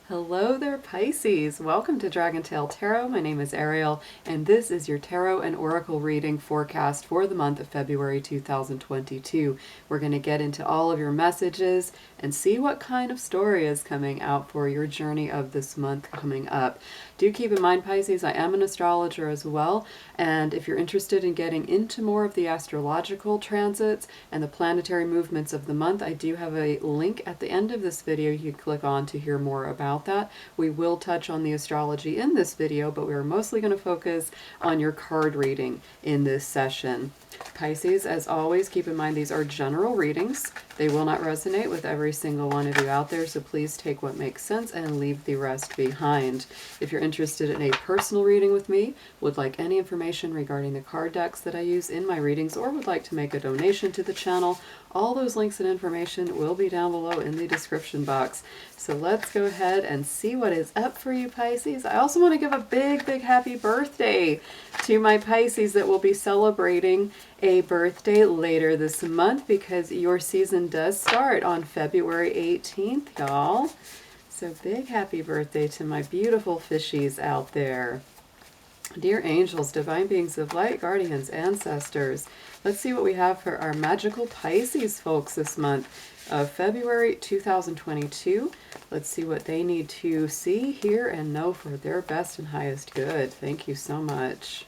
Hello there, Pisces. Welcome to DragonTaleTarot. My name is Ariel, and this is your tarot and oracle reading forecast for the month of February 2022. We're going to get into all of your messages and see what kind of story is coming out for your journey of this month coming up. Do keep in mind, Pisces, I am an astrologer as well, and if you're interested in getting into more of the astrological transits and the planetary movements of the month, I do have a link at the end of this video you can click on to hear more about that. We will touch on the astrology in this video, but we're mostly going to focus on your card reading in this session. Pisces, as always, keep in mind these are general readings. They will not resonate with every single one of you out there, so please take what makes sense and leave the rest behind. If you're interested in a personal reading with me, would like any information regarding the card decks that I use in my readings, or would like to make a donation to the channel, all those links and information will be down below in the description box. So let's go ahead and see what is up for you, Pisces. I also want to give a big happy birthday to my Pisces that will be celebrating a birthday later this month, because your season does start on February 18th, y'all. So big happy birthday to my beautiful fishies out there. Dear angels, divine beings of light, guardians, ancestors, let's see what we have for our magical Pisces folks this month of February 2022. Let's see what they need to see, hear, and know for their best and highest good. Thank you so much.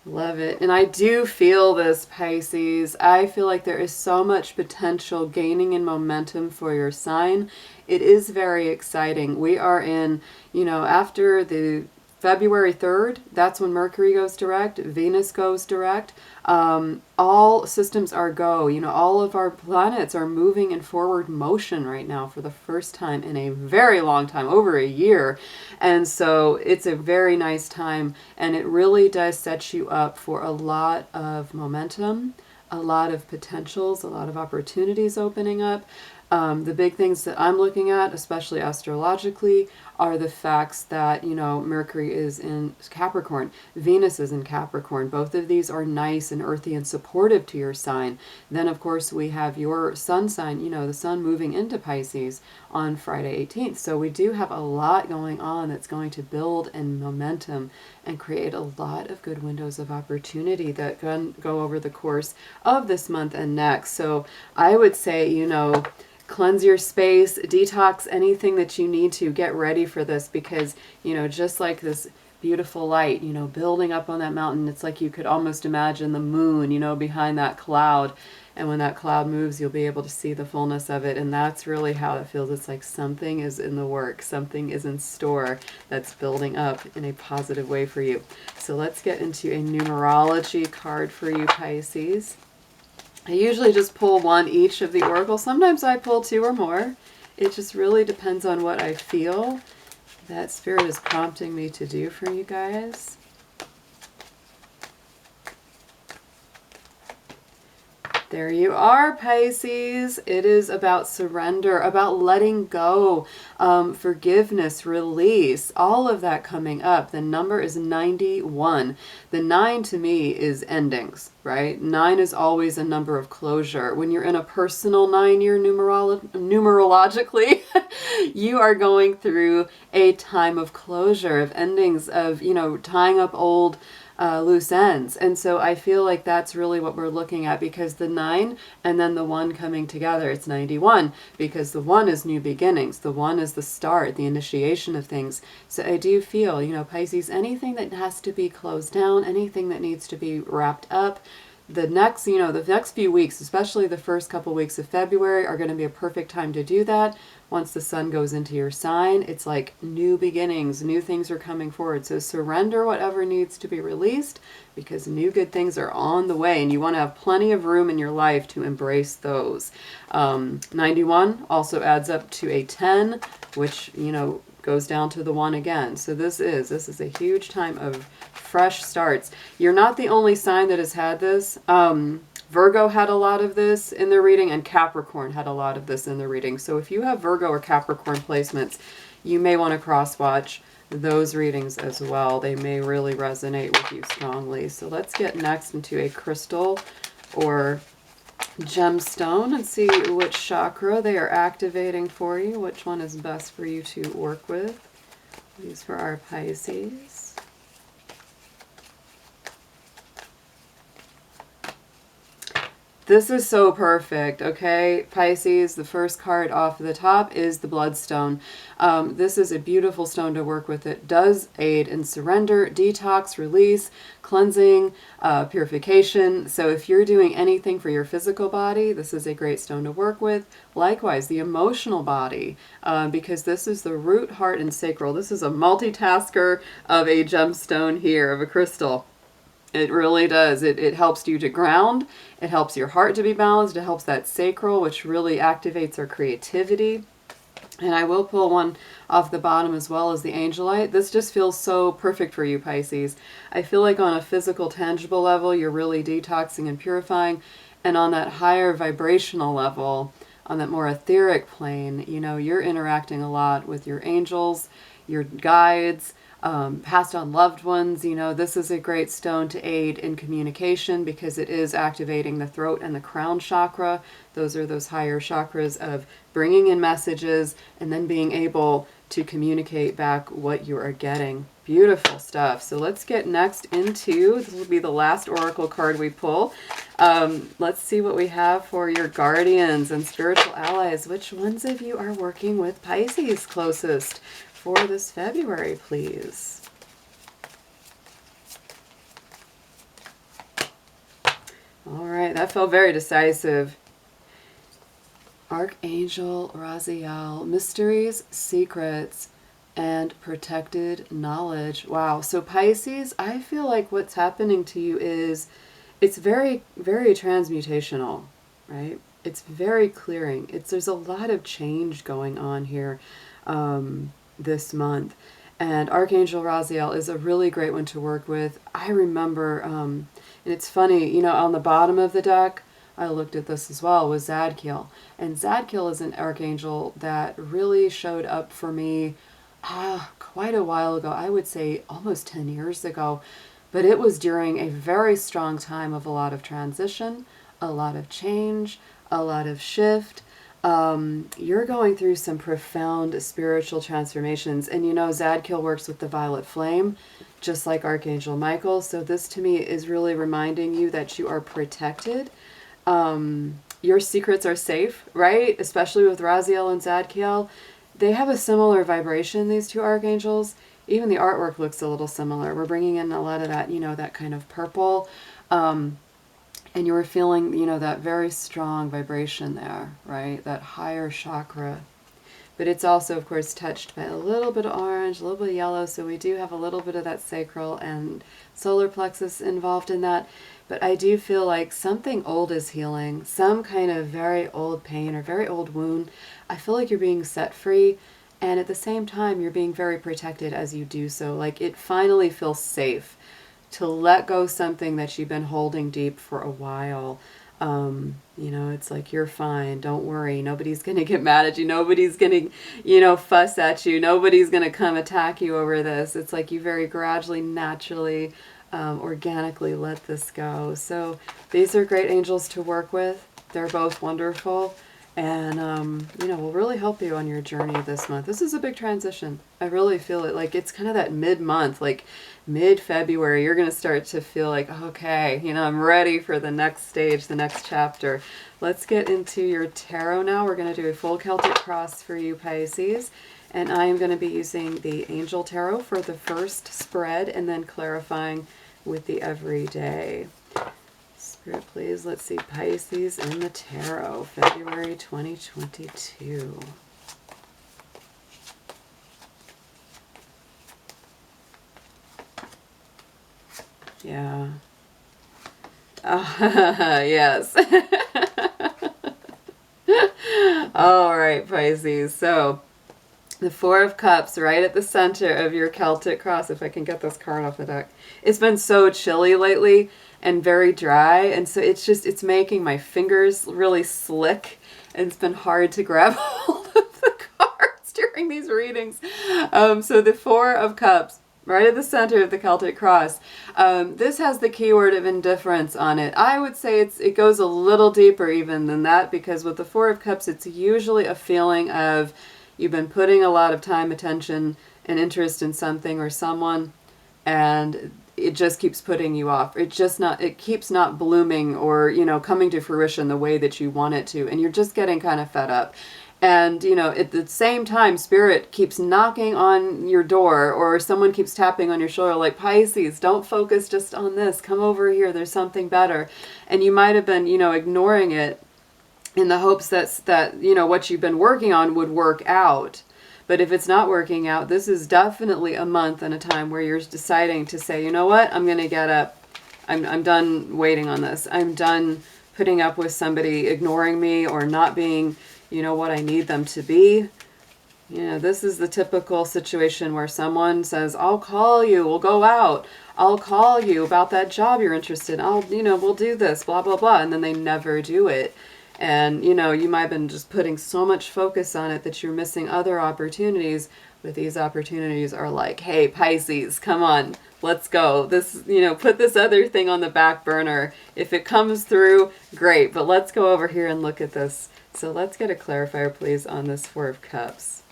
Love it. And I do feel this, Pisces. I feel like there is so much potential gaining in momentum for your sign. It is very exciting. We are in, after the February 3rd, that's when Mercury goes direct, Venus goes direct. All systems are go. All of our planets are moving in forward motion right now for the first time in a very long time, over a year. And so it's a very nice time, and it really does set you up for a lot of momentum, a lot of potentials, a lot of opportunities opening up. The big things that I'm looking at, especially astrologically, are the facts that, Mercury is in Capricorn, Venus is in Capricorn. Both of these are nice and earthy and supportive to your sign. Then, of course, we have your sun sign, the sun moving into Pisces on Friday 18th. So we do have a lot going on that's going to build in momentum and create a lot of good windows of opportunity that can go over the course of this month and next. So I would say, cleanse your space, detox anything that you need to, get ready for this, because, just like this beautiful light, building up on that mountain, it's like you could almost imagine the moon, behind that cloud. And when that cloud moves, you'll be able to see the fullness of it. And that's really how it feels. It's like something is in the works, something is in store that's building up in a positive way for you. So let's get into a numerology card for you, Pisces. I usually just pull one each of the oracles. Sometimes I pull two or more. It just really depends on what I feel that Spirit is prompting me to do for you guys. There you are, Pisces. It is about surrender, about letting go, forgiveness, release, all of that coming up. The number is 91. The 9 to me is endings, right? 9 is always a number of closure. When you're in a personal 9-year numerologically, you are going through a time of closure, of endings, of, tying up old loose ends. And so I feel like that's really what we're looking at, because the 9 and then the 1 coming together, it's 91, because the 1 is new beginnings. The 1 is the start, the initiation of things. So I do feel, Pisces, anything that has to be closed down, anything that needs to be wrapped up, the next few weeks, especially the first couple weeks of February, are going to be a perfect time to do that. Once the sun goes into your sign, it's like new beginnings, new things are coming forward. So surrender whatever needs to be released, because new good things are on the way, and you want to have plenty of room in your life to embrace those. 91 also adds up to a 10, which, goes down to the 1 again. So this is a huge time of fresh starts. You're not the only sign that has had this. Virgo had a lot of this in their reading, and Capricorn had a lot of this in their reading. So if you have Virgo or Capricorn placements, you may want to cross-watch those readings as well. They may really resonate with you strongly. So let's get next into a crystal or gemstone and see which chakra they are activating for you, which one is best for you to work with. These for our Pisces. This is so perfect, okay? Pisces, the first card off the top is the Bloodstone. This is a beautiful stone to work with. It does aid in surrender, detox, release, cleansing, purification. So if you're doing anything for your physical body, this is a great stone to work with. Likewise, the emotional body, because this is the root, heart, and sacral. This is a multitasker of a gemstone here, of a crystal. It really does. It helps you to ground. It helps your heart to be balanced. It helps that sacral, which really activates our creativity. And I will pull one off the bottom as well as the Angelite. This just feels so perfect for you, Pisces. I feel like on a physical, tangible level, you're really detoxing and purifying. And on that higher vibrational level, on that more etheric plane, you know, you're interacting a lot with your angels, your guides, passed on loved ones. You know, this is a great stone to aid in communication because it is activating the throat and the crown chakra. Those are those higher chakras of bringing in messages and then being able to communicate back what you are getting. Beautiful stuff. So let's get next into, this will be the last oracle card we pull. Let's see what we have for your guardians and spiritual allies. Which ones of you are working with Pisces closest for this February, please? All right, that felt very decisive. Archangel Raziel, mysteries, secrets, and protected knowledge. Wow. So Pisces, I feel like what's happening to you is it's very, very transmutational, right? It's very clearing. There's a lot of change going on here this month. And Archangel Raziel is a really great one to work with. I remember, and it's funny, you know, on the bottom of the deck, I looked at this as well, was Zadkiel. And Zadkiel is an archangel that really showed up for me quite a while ago. I would say almost 10 years ago. But it was during a very strong time of a lot of transition, a lot of change, a lot of shift. You're going through some profound spiritual transformations. And you know, Zadkiel works with the violet flame, just like Archangel Michael. So this to me is really reminding you that you are protected. Your secrets are safe, right? Especially with Raziel and Zadkiel. They have a similar vibration, these two archangels. Even the artwork looks a little similar. We're bringing in a lot of that, you know, that kind of purple. And you were feeling, you know, that very strong vibration there, right? That higher chakra. But it's also, of course, touched by a little bit of orange, a little bit of yellow. So we do have a little bit of that sacral and solar plexus involved in that. But I do feel like something old is healing, some kind of very old pain or very old wound. I feel like you're being set free, and at the same time, you're being very protected as you do so. Like it finally feels safe to let go something that you've been holding deep for a while. You know, it's like, you're fine. Don't worry. Nobody's going to get mad at you. Nobody's going to, you know, fuss at you. Nobody's going to come attack you over this. It's like you very gradually, naturally, organically let this go. So these are great angels to work with. They're both wonderful. And, you know, will really help you on your journey this month. This is a big transition. I really feel it. Like, it's kind of that mid-month, like mid-February, you're going to start to feel like, okay, you know, I'm ready for the next stage, the next chapter. Let's get into your tarot now. We're going to do a full Celtic cross for you, Pisces. And I am going to be using the Angel Tarot for the first spread and then clarifying with the everyday. Spirit, please, let's see Pisces in the tarot, February 2022. Yeah. Yes. All right, Pisces. So the Four of Cups right at the center of your Celtic cross. If I can get this card off the deck. It's been so chilly lately and very dry, and so it's making my fingers really slick, and it's been hard to grab hold of the cards during these readings. So the Four of Cups, right at the center of the Celtic cross. This has the keyword of indifference on it. I would say it goes a little deeper even than that, because with the Four of Cups, it's usually a feeling of you've been putting a lot of time, attention, and interest in something or someone, and it just keeps putting you off. It keeps not blooming or, coming to fruition the way that you want it to, and you're just getting kind of fed up. And, at the same time, Spirit keeps knocking on your door, or someone keeps tapping on your shoulder like, Pisces, don't focus just on this. Come over here. There's something better. And you might have been, ignoring it in the hopes that what you've been working on would work out. But if it's not working out, this is definitely a month and a time where you're deciding to say, you know what, I'm going to get up. I'm done waiting on this. I'm done putting up with somebody ignoring me or not being, what I need them to be. This is the typical situation where someone says, I'll call you, we'll go out. I'll call you about that job you're interested in. We'll do this, blah, blah, blah. And then they never do it. And, you might have been just putting so much focus on it that you're missing other opportunities. But these opportunities are like, hey, Pisces, come on, let's go. This, put this other thing on the back burner. If it comes through, great. But let's go over here and look at this. So let's get a clarifier, please, on this Four of Cups.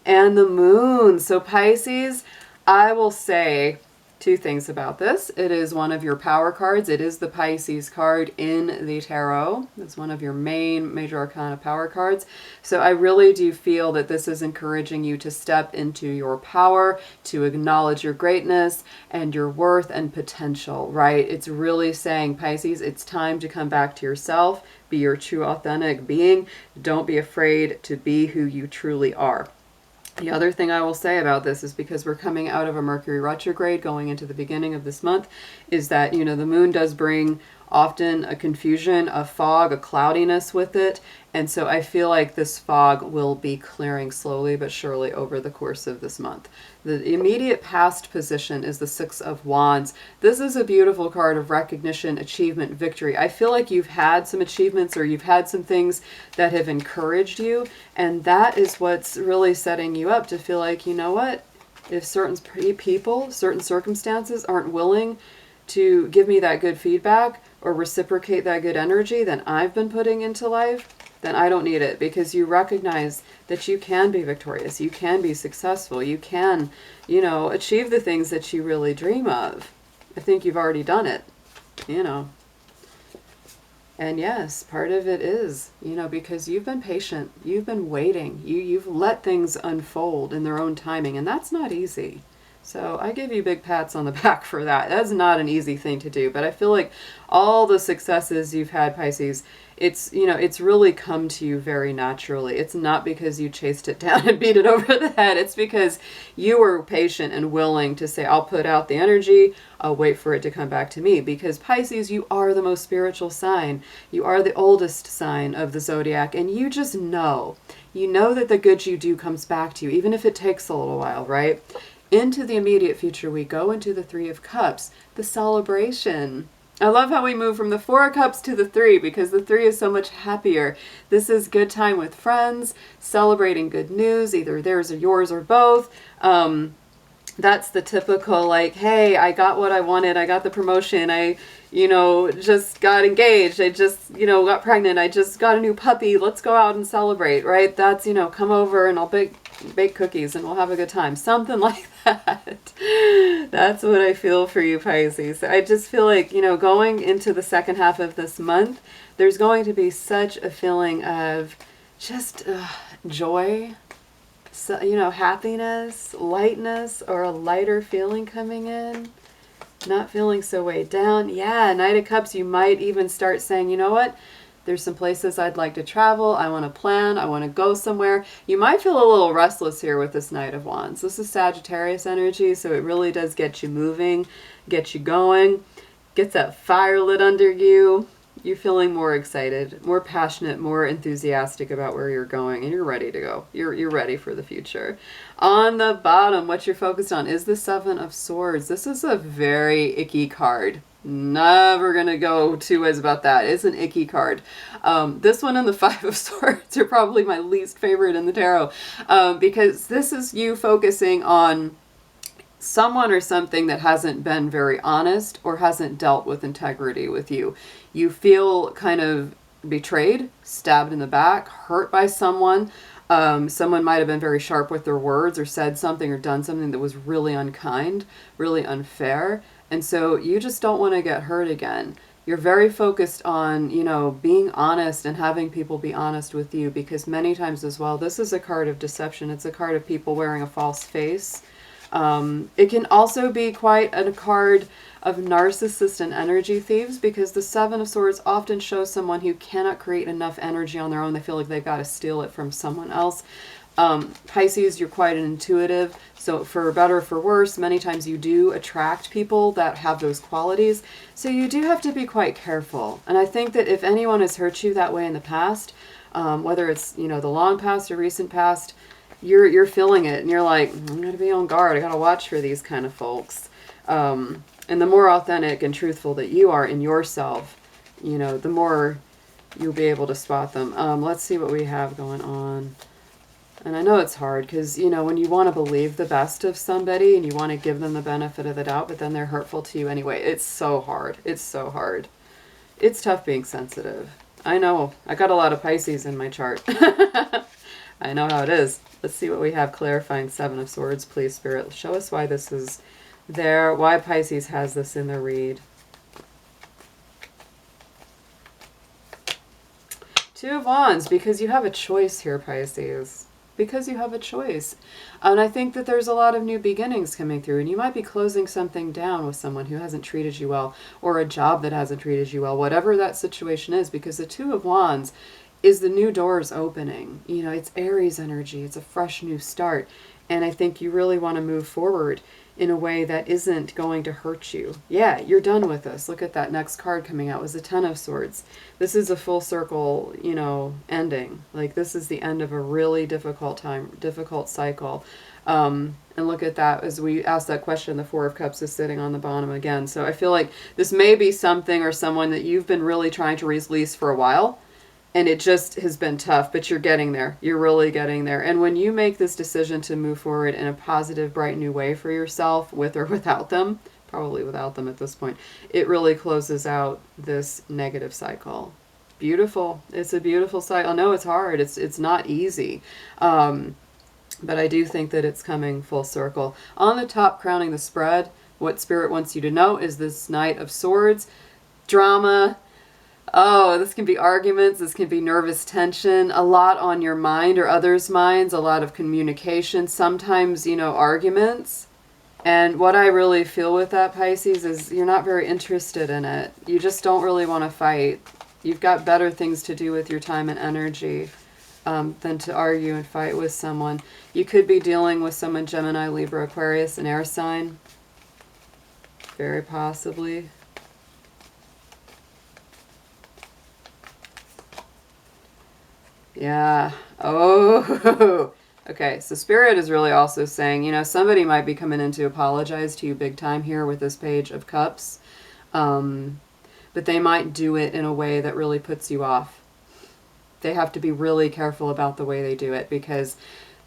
And the Moon. So Pisces, I will say two things about this. It is one of your power cards. It is the Pisces card in the tarot. It's one of your main major arcana power cards. So I really do feel that this is encouraging you to step into your power, to acknowledge your greatness and your worth and potential, right? It's really saying, Pisces, it's time to come back to yourself, be your true authentic being. Don't be afraid to be who you truly are. The other thing I will say about this is, because we're coming out of a Mercury retrograde going into the beginning of this month, is that, the moon does bring often a confusion, a fog, a cloudiness with it. And so I feel like this fog will be clearing slowly but surely over the course of this month. The immediate past position is the Six of Wands. This is a beautiful card of recognition, achievement, victory. I feel like you've had some achievements, or you've had some things that have encouraged you. And that is what's really setting you up to feel like, you know what? If certain people, certain circumstances aren't willing to give me that good feedback or reciprocate that good energy that I've been putting into life, then I don't need it, because you recognize that you can be victorious, you can be successful, you can, achieve the things that you really dream of. I think you've already done it, And yes, part of it is, because you've been patient, you've been waiting, you've let things unfold in their own timing, and that's not easy. So I give you big pats on the back for that. That's not an easy thing to do, but I feel like all the successes you've had, Pisces, it's really come to you very naturally. It's not because you chased it down and beat it over the head. It's because you were patient and willing to say, I'll put out the energy, I'll wait for it to come back to me. Because Pisces, you are the most spiritual sign. You are the oldest sign of the zodiac, and you just know. You know that the good you do comes back to you, even if it takes a little while, right? Into the immediate future, we go into the Three of Cups, the celebration. I love how we move from the Four of Cups to the Three, because the Three is so much happier. This is good time with friends, celebrating good news, either theirs or yours or both. That's the typical, like, hey, I got what I wanted. I got the promotion. I, just got engaged. I just, got pregnant. I just got a new puppy. Let's go out and celebrate, right? That's, come over and I'll bake cookies and we'll have a good time. Something like that. That's what I feel for you, Pisces. I just feel like, going into the second half of this month, there's going to be such a feeling of just joy, so, happiness, lightness, or a lighter feeling coming in. Not feeling so weighed down. Yeah, Knight of Cups, you might even start saying, you know what? There's some places I'd like to travel. I want to plan. I want to go somewhere. You might feel a little restless here with this Knight of Wands. This is Sagittarius energy, so it really does get you moving, get you going, gets that fire lit under you. You're feeling more excited, more passionate, more enthusiastic about where you're going, and you're ready to go. You're ready for the future. On the bottom, what you're focused on is the Seven of Swords. This is a very icky card. Never gonna go two ways about that. It's an icky card. This one and the Five of Swords are probably my least favorite in the tarot, because this is you focusing on someone or something that hasn't been very honest or hasn't dealt with integrity with you. You feel kind of betrayed, stabbed in the back, hurt by someone. Someone might have been very sharp with their words or said something or done something that was really unkind, really unfair. And so you just don't want to get hurt again. You're very focused on, you know, being honest and having people be honest with you, because many times as well, this is a card of deception. It's a card of people wearing a false face. It can also be quite a card of narcissist and energy thieves, because the Seven of Swords often shows someone who cannot create enough energy on their own. They feel like they've got to steal it from someone else. Pisces, you're quite an intuitive, so for better or for worse, many times you do attract people that have those qualities. So you do have to be quite careful. And I think that if anyone has hurt you that way in the past, whether it's, you know, the long past or recent past, you're feeling it, and you're like, I'm going to be on guard. I got to watch for these kind of folks. And the more authentic and truthful that you are in yourself, you know, the more you'll be able to spot them. Let's see what we have going on. And I know it's hard because, you know, when you want to believe the best of somebody and you want to give them the benefit of the doubt, but then they're hurtful to you anyway, it's so hard. It's so hard. It's tough being sensitive. I know. I got a lot of Pisces in my chart. I know how it is. Let's see what we have. Clarifying Seven of Swords, please, Spirit. Show us why this is there, why Pisces has this in their read. Two of Wands, because you have a choice here, Pisces. Because you have a choice. And I think that there's a lot of new beginnings coming through, and you might be closing something down with someone who hasn't treated you well, or a job that hasn't treated you well, whatever that situation is, because the Two of Wands is the new doors opening. You know, it's Aries energy. It's a fresh new start. And I think you really want to move forward in a way that isn't going to hurt you. Yeah, you're done with this. Look at that next card coming out was the Ten of Swords. This is a full circle, you know, ending. Like, this is the end of a really difficult time, difficult cycle. And look at that, as we asked that question, the Four of Cups is sitting on the bottom again. So I feel like this may be something or someone that you've been really trying to release for a while. And it just has been tough, but you're getting there. You're really getting there. And when you make this decision to move forward in a positive, bright new way for yourself, with or without them, probably without them at this point, it really closes out this negative cycle. Beautiful. It's a beautiful cycle. No, it's hard. It's not easy. But I do think that it's coming full circle. On the top, crowning the spread, what Spirit wants you to know is this Knight of Swords, drama. Oh, this can be arguments, this can be nervous tension, a lot on your mind or others' minds, a lot of communication, sometimes, you know, arguments. And what I really feel with that, Pisces, is you're not very interested in it. You just don't really want to fight. You've got better things to do with your time and energy than to argue and fight with someone. You could be dealing with someone Gemini, Libra, Aquarius, an air sign. Very possibly. Yeah. Oh, okay. So Spirit is really also saying, you know, somebody might be coming in to apologize to you big time here with this Page of Cups. But they might do it in a way that really puts you off. They have to be really careful about the way they do it, because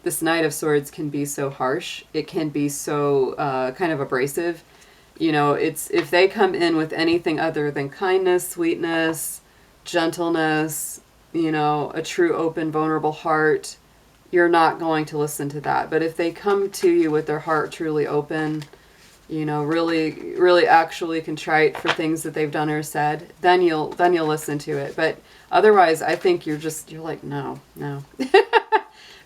this Knight of Swords can be so harsh. It can be so kind of abrasive. You know, it's if they come in with anything other than kindness, sweetness, gentleness, you know, a true, open, vulnerable heart, you're not going to listen to that. But if they come to you with their heart truly open, you know, really, really actually contrite for things that they've done or said, then you'll listen to it. But otherwise, I think you're like, no.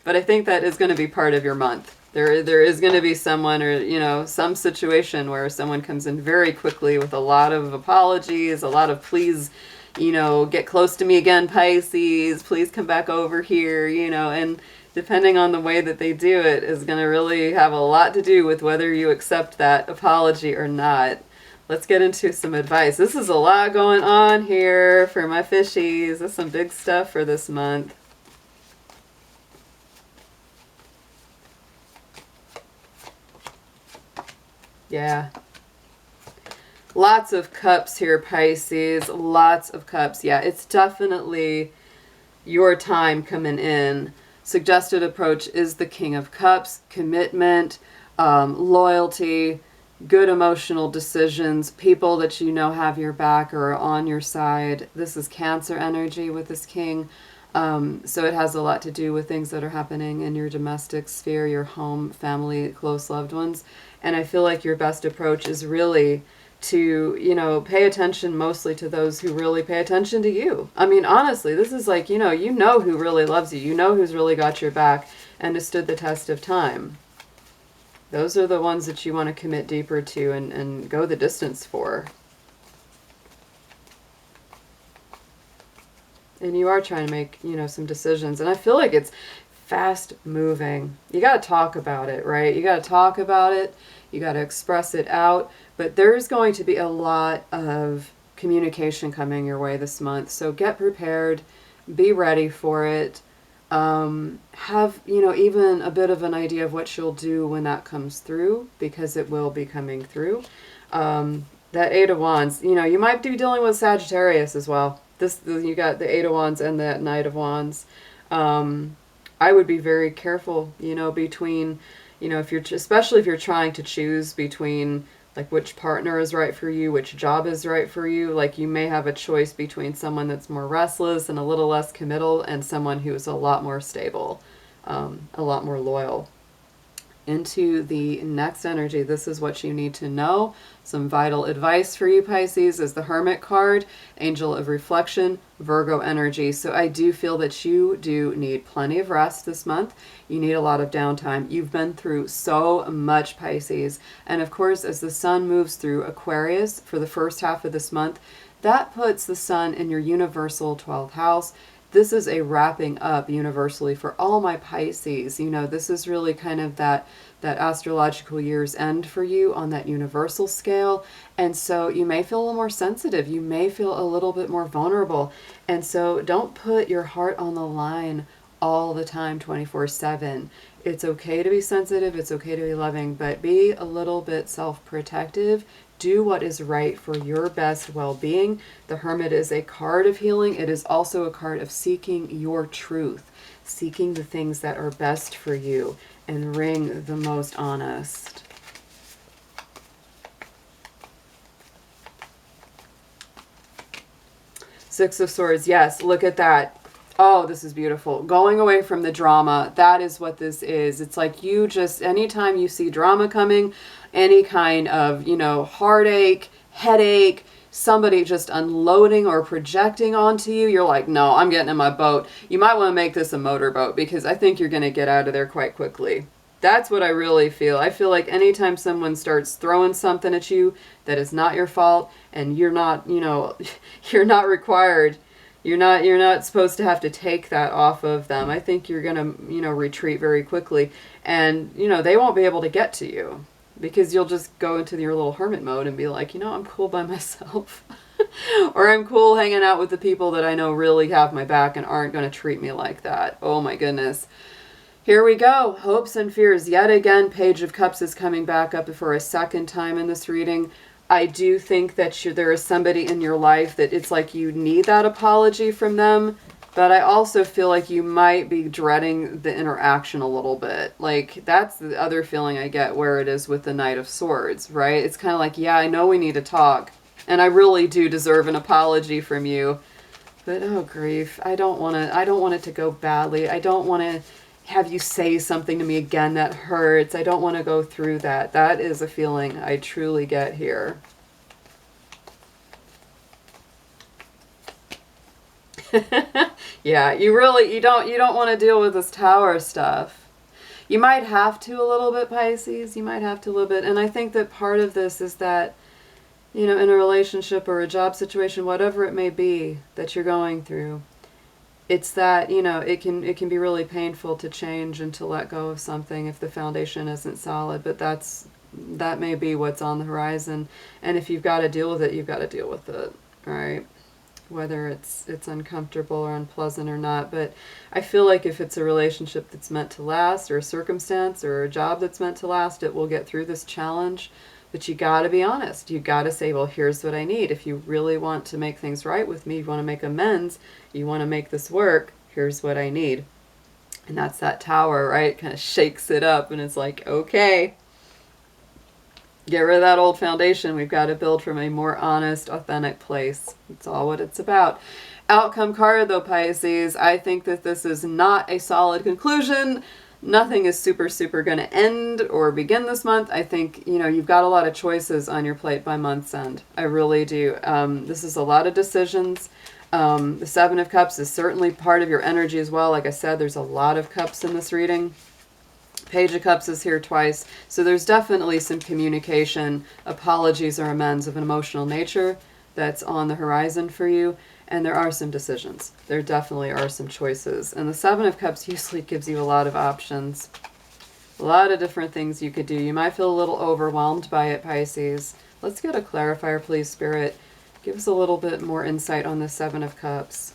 But I think that is going to be part of your month. There is going to be someone, or, you know, some situation where someone comes in very quickly with a lot of apologies, a lot of please, you know, get close to me again, Pisces, please come back over here, you know, and depending on the way that they do it is going to really have a lot to do with whether you accept that apology or not. Let's get into some advice. This is a lot going on here for my fishies. That's some big stuff for this month. Yeah. Lots of cups here, Pisces. Lots of cups. Yeah, it's definitely your time coming in. Suggested approach is the King of Cups, commitment, loyalty, good emotional decisions, people that you know have your back or are on your side. This is Cancer energy with this King. So it has a lot to do with things that are happening in your domestic sphere, your home, family, close loved ones. And I feel like your best approach is really to, you know, pay attention mostly to those who really pay attention to you. I mean, honestly, this is like, you know who really loves you. You know who's really got your back and has stood the test of time. Those are the ones that you want to commit deeper to and go the distance for. And you are trying to make, you know, some decisions. And I feel like it's fast moving. You got to talk about it, right? You got to talk about it. You got to express it out. But there's going to be a lot of communication coming your way this month. So get prepared. Be ready for it. Have, you know, even a bit of an idea of what you'll do when that comes through, because it will be coming through. That Eight of Wands, you know, you might be dealing with Sagittarius as well. You got the Eight of Wands and that Knight of Wands. I would be very careful, you know, between, you know, especially if you're trying to choose between like which partner is right for you, which job is right for you. Like you may have a choice between someone that's more restless and a little less committal and someone who is a lot more stable, a lot more loyal. Into the next energy, this is what you need to know. Some vital advice for you, Pisces, is the Hermit card, Angel of Reflection, Virgo energy. So I do feel that you do need plenty of rest this month. You need a lot of downtime. You've been through so much, Pisces. And of course, as the sun moves through Aquarius for the first half of this month, that puts the sun in your universal 12th house. This is a wrapping up universally for all my Pisces. You know, this is really kind of that astrological year's end for you on that universal scale. And so you may feel a little more sensitive. You may feel a little bit more vulnerable. And so don't put your heart on the line all the time, 24/7. It's okay to be sensitive. It's okay to be loving, but be a little bit self-protective. Do what is right for your best well-being. The Hermit is a card of healing. It is also a card of seeking your truth, seeking the things that are best for you, and ring the most honest. Six of Swords. Yes, look at that. Oh, this is beautiful. Going away from the drama. That is what this is. It's like you just, anytime you see drama coming, any kind of, you know, heartache, headache, somebody just unloading or projecting onto you, you're like, no, I'm getting in my boat. You might want to make this a motorboat because I think you're going to get out of there quite quickly. That's what I really feel. I feel like anytime someone starts throwing something at you that is not your fault and you're not, you know, you're not required, you're not supposed to have to take that off of them. I think you're going to, you know, retreat very quickly and, you know, they won't be able to get to you because you'll just go into your little hermit mode and be like, you know, I'm cool by myself. Or I'm cool hanging out with the people that I know really have my back and aren't going to treat me like that. Oh my goodness. Here we go. Hopes and fears. Yet again, Page of Cups is coming back up for a second time in this reading. I do think that there is somebody in your life that it's like you need that apology from them. But I also feel like you might be dreading the interaction a little bit. Like, that's the other feeling I get where it is with the Knight of Swords, right? It's kind of like, yeah, I know we need to talk. And I really do deserve an apology from you. But, oh, grief. I don't want it to go badly. I don't want to have you say something to me again that hurts. I don't want to go through that. That is a feeling I truly get here. Yeah, you don't want to deal with this Tower stuff. You might have to a little bit, Pisces. You might have to a little bit. And I think that part of this is that, you know, in a relationship or a job situation, whatever it may be that you're going through, it's that, you know, it can be really painful to change and to let go of something if the foundation isn't solid. But that may be what's on the horizon. And if you've got to deal with it, you've got to deal with it, right? Whether it's uncomfortable or unpleasant or not. But I feel like if it's a relationship that's meant to last, or a circumstance or a job that's meant to last, it will get through this challenge. But you got to be honest. You got to say, well, here's what I need. If you really want to make things right with me, you want to make amends, you want to make this work, here's what I need. And that's that Tower, right? Kind of shakes it up and it's like, okay, get rid of that old foundation. We've got to build from a more honest, authentic place. That's all what it's about. Outcome card, though, Pisces. I think that this is not a solid conclusion. Nothing is super going to end or begin this month. I think, you know, you've got a lot of choices on your plate by month's end. I really do. This is a lot of decisions. The Seven of Cups is certainly part of your energy as well. Like I said, there's a lot of cups in this reading. Page of Cups is here twice. So there's definitely some communication, apologies or amends of an emotional nature that's on the horizon for you. And there are some decisions. There definitely are some choices. And the Seven of Cups usually gives you a lot of options. A lot of different things you could do. You might feel a little overwhelmed by it, Pisces. Let's get a clarifier, please, Spirit. Give us a little bit more insight on the Seven of Cups.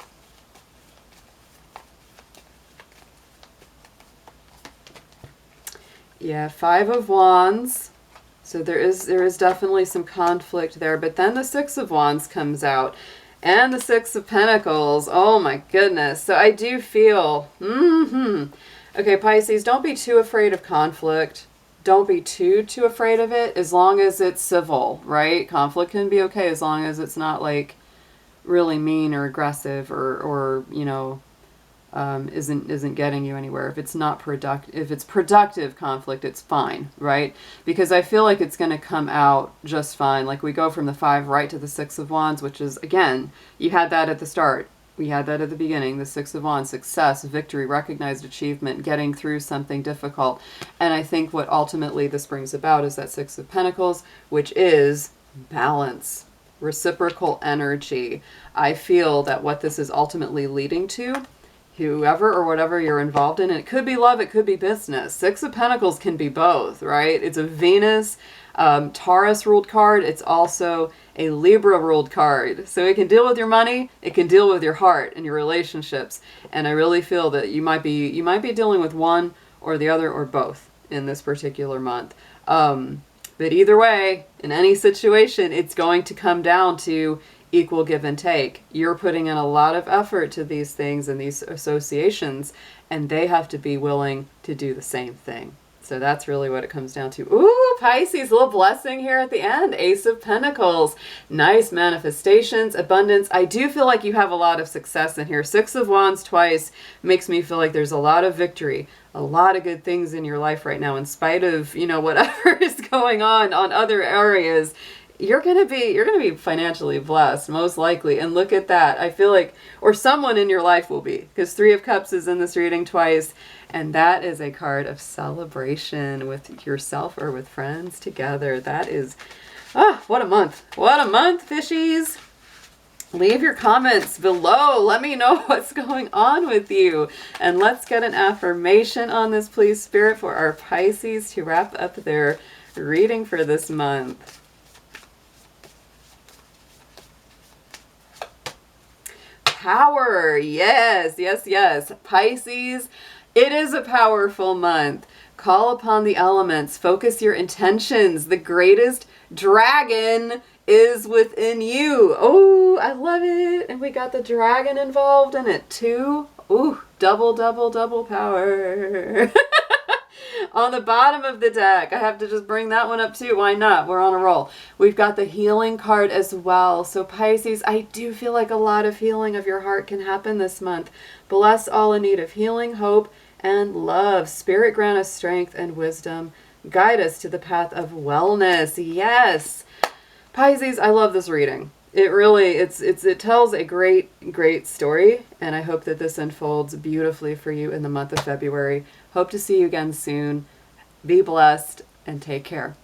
Yeah, Five of Wands. So there is definitely some conflict there. But then the Six of Wands comes out. And the Six of Pentacles. Oh my goodness. So I do feel, okay, Pisces, don't be too afraid of conflict. Don't be too afraid of it, as long as it's civil, right? Conflict can be okay as long as it's not like really mean or aggressive or you know, isn't getting you anywhere. If it's not productive, if it's productive conflict, it's fine, right? Because I feel like it's going to come out just fine. Like we go from the Five right to the Six of Wands, which is, again, you had that at the start. We had that at the beginning, the Six of Wands, success, victory, recognized achievement, getting through something difficult. And I think what ultimately this brings about is that Six of Pentacles, which is balance, reciprocal energy. I feel that what this is ultimately leading to, whoever or whatever you're involved in, and it could be love, it could be business. Six of Pentacles can be both, right? It's a Venus, Taurus ruled card. It's also a Libra ruled card. So it can deal with your money, it can deal with your heart and your relationships. And I really feel that you might be dealing with one or the other or both in this particular month. But either way, in any situation, it's going to come down to equal give and take. You're putting in a lot of effort to these things and these associations, and they have to be willing to do the same thing. So that's really what it comes down to. Ooh, Pisces, a little blessing here at the end. Ace of Pentacles. Nice manifestations, abundance. I do feel like you have a lot of success in here. Six of Wands twice makes me feel like there's a lot of victory, a lot of good things in your life right now, in spite of, you know, whatever is going on other areas. You're going to be financially blessed, most likely. And look at that. I feel like, or someone in your life will be, because Three of Cups is in this reading twice. And that is a card of celebration with yourself or with friends together. That is, what a month. What a month, fishies. Leave your comments below. Let me know what's going on with you. And let's get an affirmation on this, please, Spirit, for our Pisces to wrap up their reading for this month. Power. Yes, yes, yes. Pisces, it is a powerful month. Call upon the elements. Focus your intentions. The greatest dragon is within you. Oh, I love it. And we got the dragon involved in it too. Ooh, double power. On the bottom of the deck, I have to just bring that one up too. Why not? We're on a roll. We've got the healing card as well. So Pisces, I do feel like a lot of healing of your heart can happen this month. Bless all in need of healing, hope, and love. Spirit, grant us strength and wisdom. Guide us to the path of wellness. Yes. Pisces, I love this reading. It really, it tells a great story, and I hope that this unfolds beautifully for you in the month of February. Hope to see you again soon. Be blessed and take care.